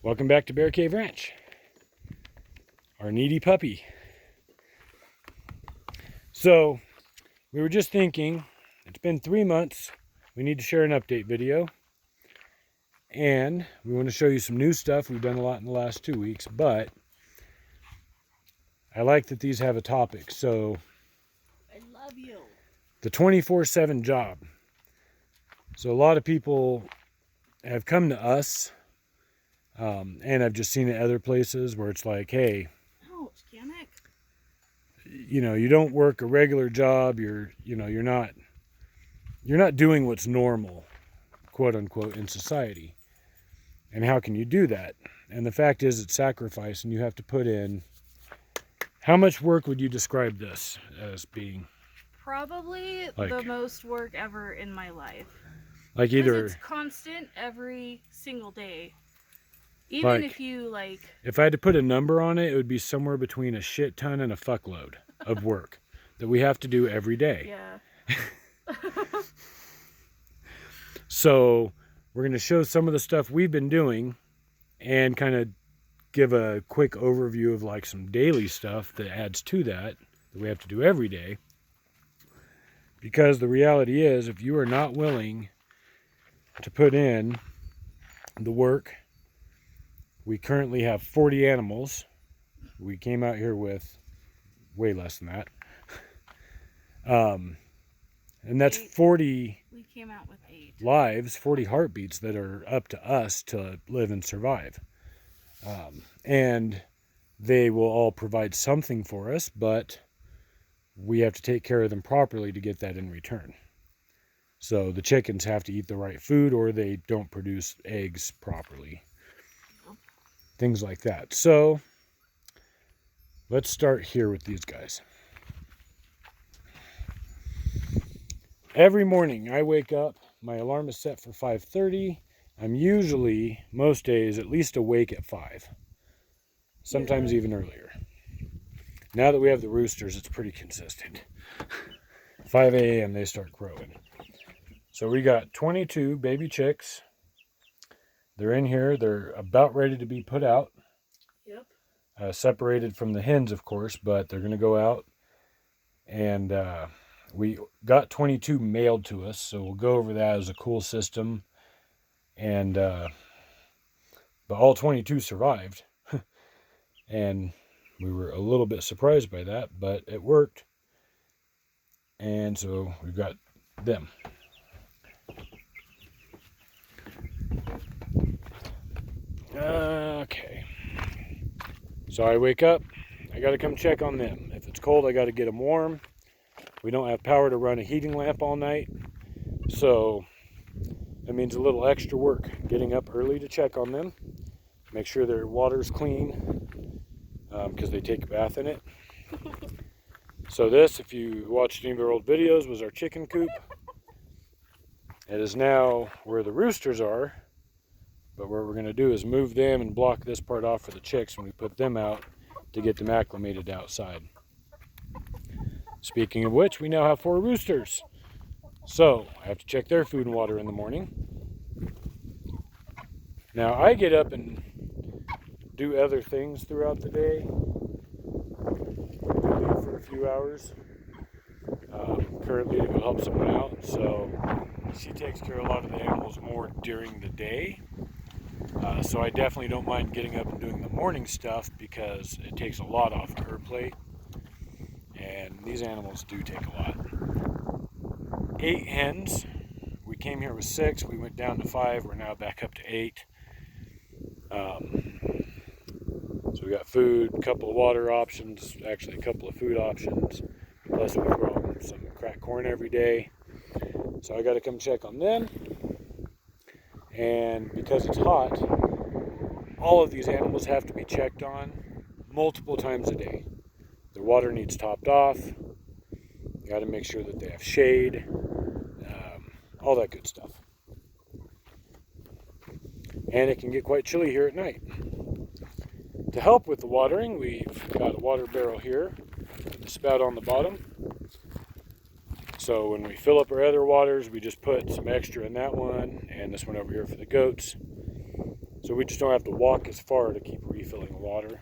Welcome back to Bear Cave Ranch. Our needy puppy. So, we were just thinking, it's been 3 months. We need to share an update video. And we want to show you some new stuff. We've done a lot in the last 2 weeks, but I like that these have a topic. So, I love you. The 24/7 job. So a lot of people have come to us, and I've just seen it other places where it's like, hey, ouch, Kamek. You don't work a regular job. You're not doing what's normal, quote unquote, in society. And how can you do that? And the fact is, it's sacrifice, and you have to put in. How much work would you describe this as being? Probably the most work ever in my life. Like either it's constant every single day. Even if you if I had to put a number on it, it would be somewhere between a shit ton and a fuckload of work that we have to do every day. Yeah. So we're going to show some of the stuff we've been doing and kind of give a quick overview of like some daily stuff that adds to that we have to do every day. Because the reality is, if you are not willing to put in the work, we currently have 40 animals. We came out here with way less than that. And that's 40 we came out with 8 lives, 40 heartbeats that are up to us to live and survive. And they will all provide something for us, but we have to take care of them properly to get that in return. So the chickens have to eat the right food or they don't produce eggs properly. Things like that. So let's start here with these guys. Every morning I wake up, my alarm is set for 5:30. I'm usually, most days, at least awake at 5. Sometimes even earlier. Now that we have the roosters, it's pretty consistent. 5 a.m. they start crowing. So we got 22 baby chicks. They're in here. They're about ready to be put out. Yep. Separated from the hens, of course, but they're going to go out. And we got 22 mailed to us, so we'll go over that as a cool system. And but all 22 survived. And we were a little bit surprised by that, but it worked. And so we've got them. Okay. So I wake up. I got to come check on them. If it's cold, I got to get them warm. We don't have power to run a heating lamp all night. So that means a little extra work. Getting up early to check on them. Make sure their water's clean. Because they take a bath in it. So this, if you watched any of our old videos, was our chicken coop. It is now where the roosters are. But what we're going to do is move them and block this part off for the chicks when we put them out to get them acclimated outside. Speaking of which, we now have 4 roosters. So I have to check their food and water in the morning. Now I get up and do other things throughout the day. We leave for a few hours. Currently to go help someone out. So she takes care of a lot of the animals more during the day. So I definitely don't mind getting up and doing the morning stuff because it takes a lot off of her plate. And these animals do take a lot. 8 hens. We came here with 6. We went down to 5. We're now back up to 8. So we got food, a couple of water options, actually a couple of food options. Plus we grow them some cracked corn every day. So I got to come check on them. And because it's hot, all of these animals have to be checked on multiple times a day. Their water needs topped off. You got to make sure that they have shade, all that good stuff. And it can get quite chilly here at night. To help with the watering, we've got a water barrel here, a spout on the bottom. So when we fill up our other waters, we just put some extra in that one and this one over here for the goats. So we just don't have to walk as far to keep refilling water.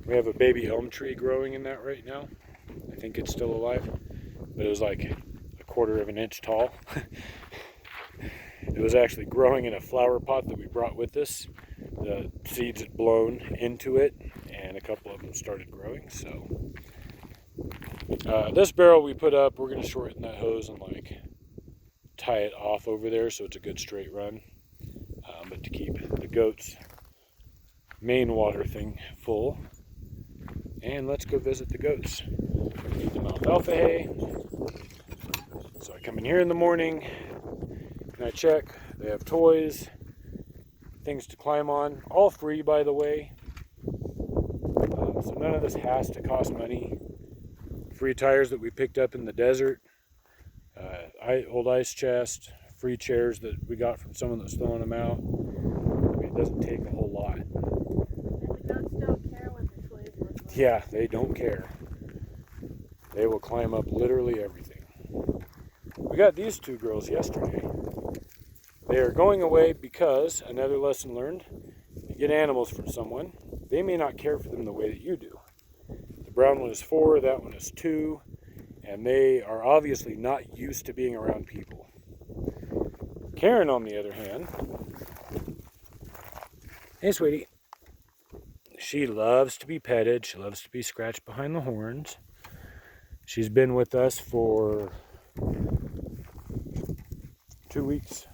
We have a baby elm tree growing in that right now. I think it's still alive, but it was like a 1/4 of an inch tall. It was actually growing in a flower pot that we brought with us. The seeds had blown into it, and a couple of them started growing. So this barrel we put up, we're going to shorten that hose and like tie it off over there so it's a good straight run. But to keep the goats' main water thing full. And let's go visit the goats. Feed them alfalfa hay. So I come in here in the morning and I check. They have toys, things to climb on, all free by the way. So none of this has to cost money. Free tires that we picked up in the desert, old ice chest, free chairs that we got from someone that's throwing them out. I mean, it doesn't take a whole lot. And the goats don't care what the toys look like. Yeah, they don't care. They will climb up literally everything. We got these 2 girls yesterday. They are going away because, another lesson learned, you get animals from someone, they may not care for them the way that you do. The brown one is 4, that one is 2, and they are obviously not used to being around people. Karen, on the other hand, hey sweetie, she loves to be petted, she loves to be scratched behind the horns. She's been with us for 2 weeks.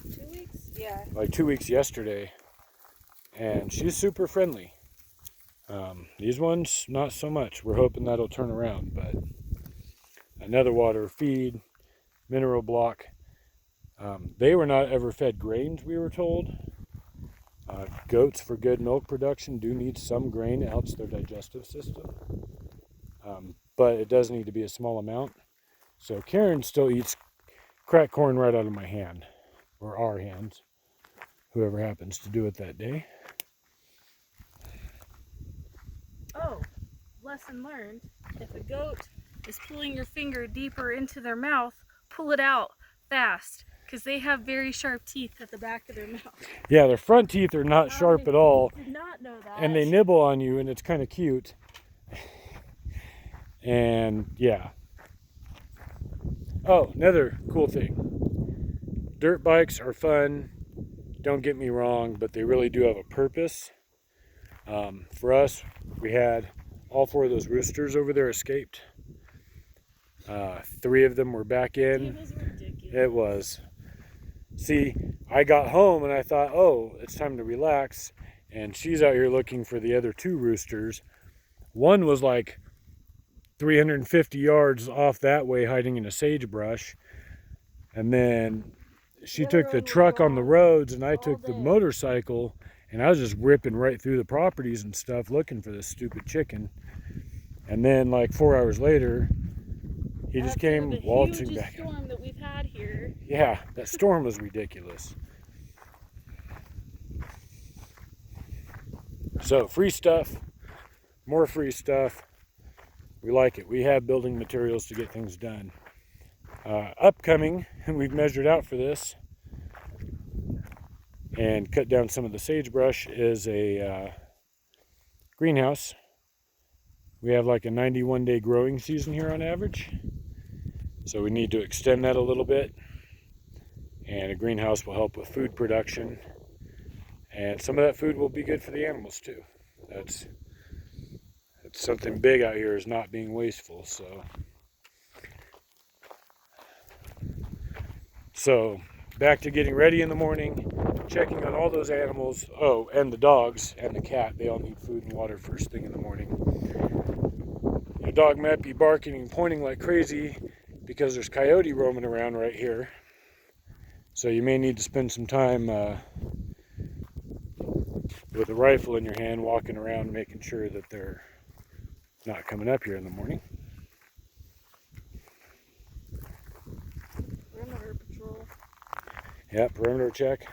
2 weeks? Yeah. Like 2 weeks yesterday, and she's super friendly. These ones, not so much. We're hoping that'll turn around, but another water, feed, mineral block. They were not ever fed grains, we were told. Goats, for good milk production, do need some grain. It helps their digestive system. But it does need to be a small amount. So Karen still eats cracked corn right out of my hand, or our hands, whoever happens to do it that day. Oh, lesson learned. If a goat is pulling your finger deeper into their mouth, pull it out fast, because they have very sharp teeth at the back of their mouth. Yeah, their front teeth are not sharp at all. I did not know that. And they nibble on you, and it's kind of cute. And yeah. Oh, another cool thing. Dirt bikes are fun. Don't get me wrong, but they really do have a purpose. For us, we had all 4 of those roosters over there escaped. 3 of them were back in. It was ridiculous. It was. See, I got home and I thought, oh, it's time to relax. And she's out here looking for the other 2 roosters. One was like 350 yards off that way, hiding in a sagebrush. And then she took the truck on the roads and I took the motorcycle, and I was just ripping right through the properties and stuff looking for this stupid chicken. And then like 4 hours later, he just came waltzing back. The storm that we've had here. Yeah, that storm was ridiculous. So free stuff, more free stuff. We like it. We have building materials to get things done. Upcoming, and we've measured out for this and cut down some of the sagebrush, is a greenhouse. We have like a 91-day growing season here on average. So we need to extend that a little bit. And a greenhouse will help with food production. And some of that food will be good for the animals too. That's something big out here, is not being wasteful. So back to getting ready in the morning, checking on all those animals. Oh, and the dogs and the cat, they all need food and water first thing in the morning. Your dog might be barking and pointing like crazy because there's coyote roaming around right here. So you may need to spend some time with a rifle in your hand, walking around, making sure that they're not coming up here in the morning. Perimeter patrol. Yeah, perimeter check.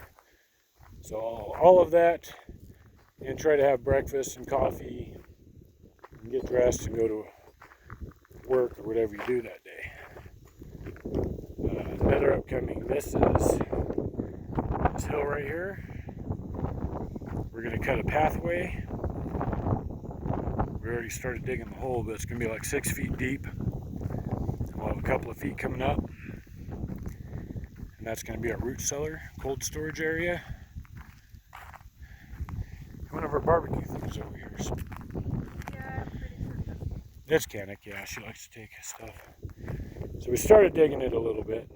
So all of that, and try to have breakfast and coffee, and get dressed and go to work or whatever you do that day. another upcoming misses. This hill right here. We're going to cut a pathway. We already started digging the hole, but it's going to be like 6 feet deep. We'll have a couple of feet coming up. And that's going to be our root cellar, cold storage area. One of our barbecue things over here. So Yeah, I'm pretty sure. that's Canik, yeah, she likes to take his stuff. So we started digging it a little bit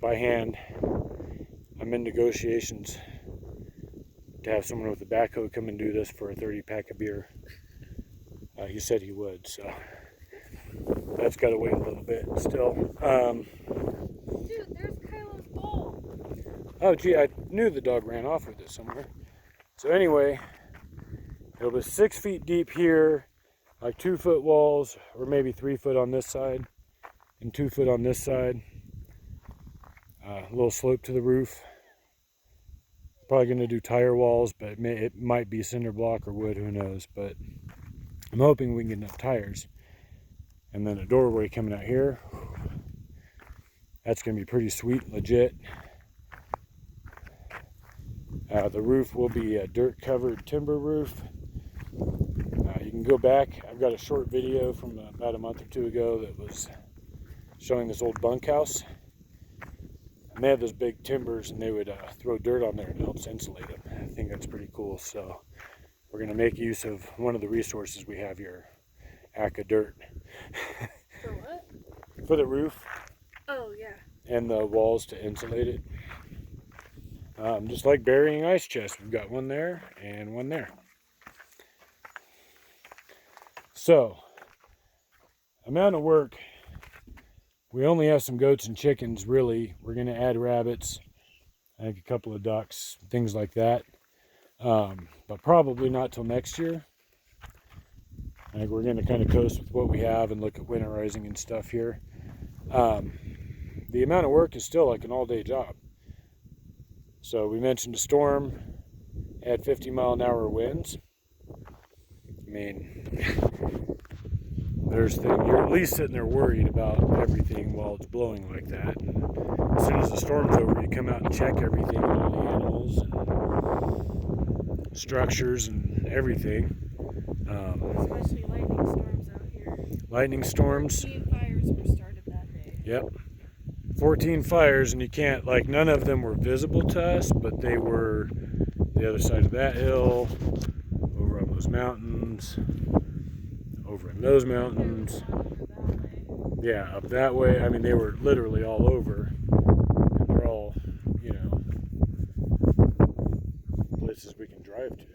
by hand. I'm in negotiations to have someone with a backhoe come and do this for a 30-pack of beer. He said he would, so that's got to wait a little bit still. Dude, there's Kylo's bowl. Oh, gee, I knew the dog ran off with it somewhere. So anyway, it'll be 6 feet deep here, like 2 foot walls, or maybe 3 foot on this side, and 2 foot on this side. A little slope to the roof. Probably going to do tire walls, but it might be cinder block or wood, who knows. But I'm hoping we can get enough tires. And then a doorway coming out here. That's going to be pretty sweet, legit. The roof will be a dirt covered timber roof. You can go back. I've got a short video from about a month or two ago that was showing this old bunkhouse. And they had those big timbers, and they would throw dirt on there and it helps insulate them. I think that's pretty cool. So we're going to make use of one of the resources we have here, ACA dirt. For what? For the roof. Oh, yeah. And the walls to insulate it. Just like burying ice chests. We've got one there and one there. So, amount of work. We only have some goats and chickens, really. We're going to add rabbits, I think a couple of ducks, things like that. But probably not till next year. I think we're going to kind of coast with what we have and look at winterizing and stuff here. The amount of work is still like an all-day job. So we mentioned a storm, had 50-mile-an-hour winds. I mean, you're at least sitting there worried about everything while it's blowing like that. And as soon as the storm's over, you come out and check everything, all the animals and structures and everything. Especially lightning storms out here. Lightning storms. 14 fires were started that day. Yep. 14 fires, and you can't, like, none of them were visible to us, but they were the other side of that hill, over on those mountains, over in those mountains. Yeah, up that way. I mean, they were literally all over. And they're all, you know, places we can drive to.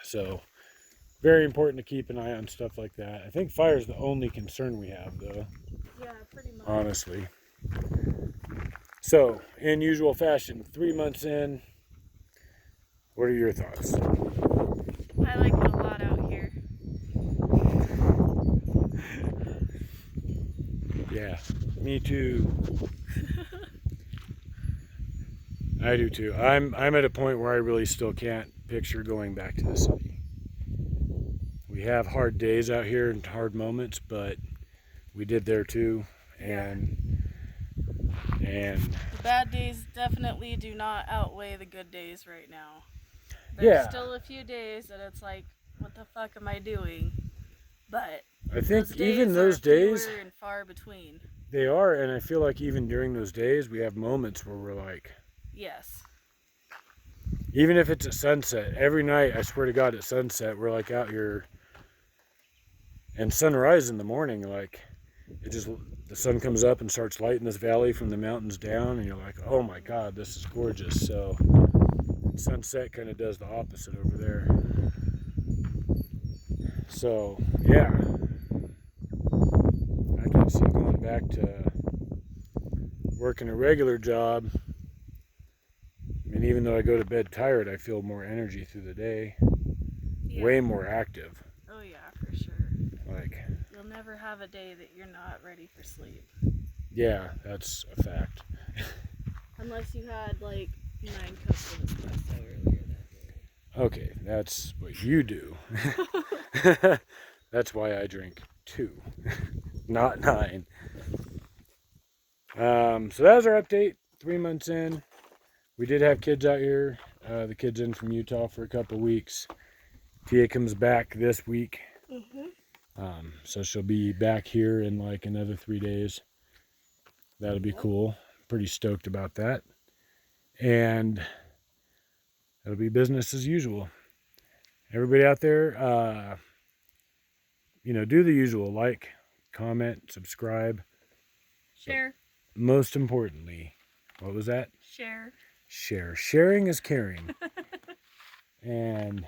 So, very important to keep an eye on stuff like that. I think fire is the only concern we have, though. Yeah, pretty much. Honestly. So, in usual fashion, 3 months in, what are your thoughts? I like it a lot out here. Yeah, me too. I do too. I'm at a point where I really still can't picture going back to the city. We have hard days out here and hard moments, but we did there too. And the bad days definitely do not outweigh the good days right now. There's yeah, still a few days that it's like, what the fuck am I doing? But I think those even days those are days, fewer and far between. they are, and I feel like even during those days, we have moments where we're like, Yes. even if it's at sunset, every night, I swear to God, at sunset, we're like out here, and sunrise in the morning, like, the sun comes up and starts lighting this valley from the mountains down, and you're like, oh my God, this is gorgeous. So sunset kind of does the opposite over there. So yeah, I can see going back to working a regular job. I mean, even though I go to bed tired, I feel more energy through the day, Yeah. way more active. Oh yeah, for sure. Like, You'll never have a day that you're not ready for sleep. yeah, that's a fact. Unless you had like 9 cups of espresso earlier that day. Okay, that's what you do. That's why I drink 2. not 9. So that was our update. 3 months in. We did have kids out here. The kids in from Utah for a couple weeks. Tia comes back this week. So she'll be back here in like another 3 days. That'll be cool. Pretty stoked about that. And it'll be business as usual. Everybody out there, do the usual. Like, comment, subscribe. Share. Most importantly, what was that? Share. Share. Sharing is caring. And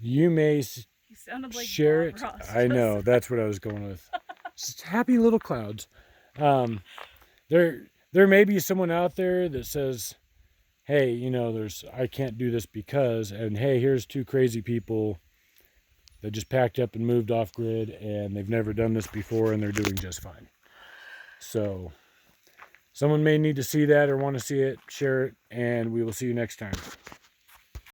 you may You sounded like share Bob it. Ross. I know. That's what I was going with. Just happy little clouds. There may be someone out there that says, hey, I can't do this because, and hey, here's 2 crazy people that just packed up and moved off grid and they've never done this before and they're doing just fine. So someone may need to see that or want to see it. Share it, and we will see you next time.